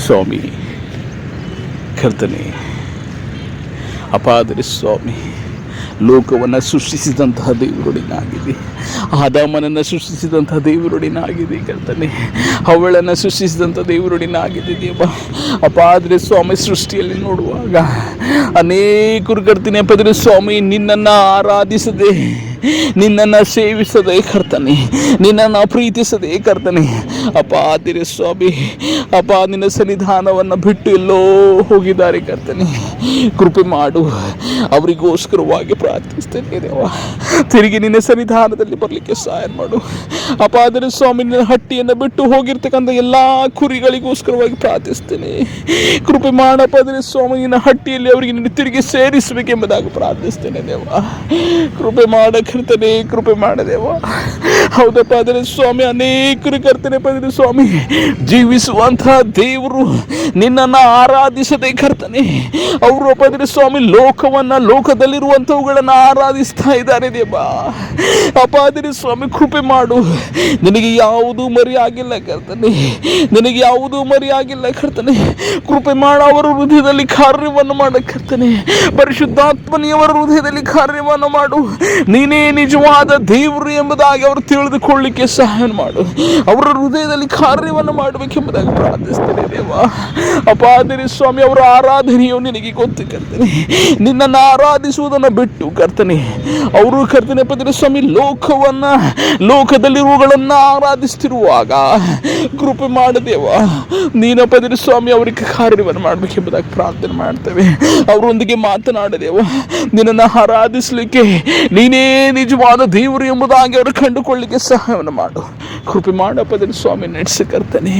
ಸ್ವಾಮಿ ಕರ್ತನೆ, ಅಪಾದರೆ ಸ್ವಾಮಿ, ಲೋಕವನ್ನು ಸೃಷ್ಟಿಸಿದಂತಹ ದೇವರುಡಿನಾಗಿದೆ. ಆದಾಮನನ್ನು ಸೃಷ್ಟಿಸಿದಂತಹ ದೇವರುಡಿನಾಗಿದೆ ಕರ್ತನೆ. ಅವಳನ್ನು ಸೃಷ್ಟಿಸಿದಂಥ ದೇವರುಡಿನಾಗಿದೆ ದೇವ. ಅಪಾದರೆ ಸ್ವಾಮಿ, ಸೃಷ್ಟಿಯಲ್ಲಿ ನೋಡುವಾಗ ಅನೇಕರು ಕರ್ತನೆ ಅಪಾದರೆ ಸ್ವಾಮಿ ನಿನ್ನನ್ನು ಆರಾಧಿಸದೆ, ನಿನ್ನನ್ನು ಸೇವಿಸದೆ ಕರ್ತನೆ, ನಿನ್ನನ್ನು ಪ್ರೀತಿಸದೆ ಕರ್ತನೆ ಅಪಾದರೆ ಸ್ವಾಮಿ, ನಿನ್ನ ಸನ್ನಿಧಾನವನ್ನು ಬಿಟ್ಟು ಎಲ್ಲೋ ಹೋಗಿದ್ದಾರೆ ಕರ್ತನೆ. ಕೃಪೆ ಮಾಡು, ಅವರಿಗೋಸ್ಕರವಾಗಿ ಪ್ರಾರ್ಥಿಸ್ತೇನೆ ದೇವ. ತಿರುಗಿ ನಿನ್ನ ಸನ್ನಿಧಾನದಲ್ಲಿ ಬರಲಿಕ್ಕೆ ಸಹಾಯ ಮಾಡು. ಅಪಾದರೆ ಸ್ವಾಮಿ, ನಿನ್ನ ಹಟ್ಟಿಯನ್ನು ಬಿಟ್ಟು ಹೋಗಿರ್ತಕ್ಕಂಥ ಎಲ್ಲ ಕುರಿಗಳಿಗೋಸ್ಕರವಾಗಿ ಪ್ರಾರ್ಥಿಸ್ತೇನೆ. ಕೃಪೆ ಮಾಡಪ್ಪಾದರೆ ಸ್ವಾಮಿ, ನಿನ್ನ ಹಟ್ಟಿಯಲ್ಲಿ ಅವರಿಗೆ ನಿನ್ನ ತಿರುಗಿ ಸೇರಿಸಬೇಕೆಂಬುದಾಗಿ ಪ್ರಾರ್ಥಿಸ್ತೇನೆ ದೇವ. ಕೃಪೆ ಮಾಡ ಕರ್ತನೆ, ಕೃಪೆ ಮಾಡದೇವ. ಹೌದಪ್ಪ ಆದರೆ ಸ್ವಾಮಿ, ಅನೇಕರು ಕರ್ತನೆ ಪದರೆ ಸ್ವಾಮಿ ಜೀವಿಸುವಂತಹ ದೇವರು ನಿನ್ನನ್ನು ಆರಾಧಿಸದೆ ಕರ್ತನೆ, ಅವರು ಪದರೆ ಸ್ವಾಮಿ ಲೋಕದಲ್ಲಿರುವಂಥವುಗಳನ್ನು ಆರಾಧಿಸ್ತಾ ಇದ್ದಾರೆ ದೇವ. ಅಪಾದರೆ ಸ್ವಾಮಿ, ಕೃಪೆ ಮಾಡು. ನಿನಗೆ ಯಾವುದೂ ಮರೆಯಾಗಿಲ್ಲ ಕರ್ತನೆ, ನಿನಗೆ ಯಾವುದೂ ಮರೆಯಾಗಿಲ್ಲ ಕರ್ತನೆ. ಕೃಪೆ ಮಾಡ, ಅವರ ಹೃದಯದಲ್ಲಿ ಕಾರ್ಯವನ್ನು ಮಾಡ ಕರ್ತನೆ. ಪರಿಶುದ್ಧಾತ್ಮನಿಯವರ ಹೃದಯದಲ್ಲಿ ಕಾರ್ಯವನ್ನು ಮಾಡು. ನೀನೇ ನಿಜವಾದ ದೇವರು ಎಂಬುದಾಗಿ ಅವರು ತಿಳಿದುಕೊಳ್ಳಲಿಕ್ಕೆ ಸಹಾಯ ಮಾಡು. ಅವರ ಹೃದಯದಲ್ಲಿ ಕಾರ್ಯವನ್ನು ಮಾಡಬೇಕೆಂಬುದಾಗಿ ಪ್ರಾರ್ಥಿಸ್ತೇನೆ ದೇವ. ಅಪಾದರೆ ಸ್ವಾಮಿ, ಅವರ ಆರಾಧನೆಯು ನಿನಗೆ ಗೊತ್ತು ಕರ್ತನೆ. ನಿನ್ನನ್ನು ಆರಾಧಿಸುವುದನ್ನು ಬಿಟ್ಟು ಕರ್ತನೆ ಅವರು ಕರ್ತನೆ ಪದರೆ ಸ್ವಾಮಿ ಲೋಕದಲ್ಲಿರುವುಗಳನ್ನು ಆರಾಧಿಸ್ತಿರುವಾಗ ಕೃಪೆ ಮಾಡದೇವ. ನೀನ ಪದರೆ ಸ್ವಾಮಿ ಅವರಿಗೆ ಕಾರ್ಯವನ್ನು ಮಾಡಬೇಕೆಂಬುದಾಗಿ ಪ್ರಾರ್ಥನೆ ಮಾಡ್ತೇವೆ. ಅವರೊಂದಿಗೆ ಮಾತನಾಡದೇವ. ನಿನ್ನನ್ನು ಆರಾಧಿಸಲಿಕ್ಕೆ ನೀನೇ ನಿಜವಾದ ದೇವರು ಎಂಬುದಾಗಿ ಅವರು ಕಂಡುಕೊಳ್ಳಲಿಕ್ಕೆ ಸಹಾಯವನ್ನು ಮಾಡು. ಕೃಪೆ ಮಾಡಪ್ಪದಲ್ಲಿ ಸ್ವಾಮಿ ನಡೆಸಿ ಕರ್ತನೆ.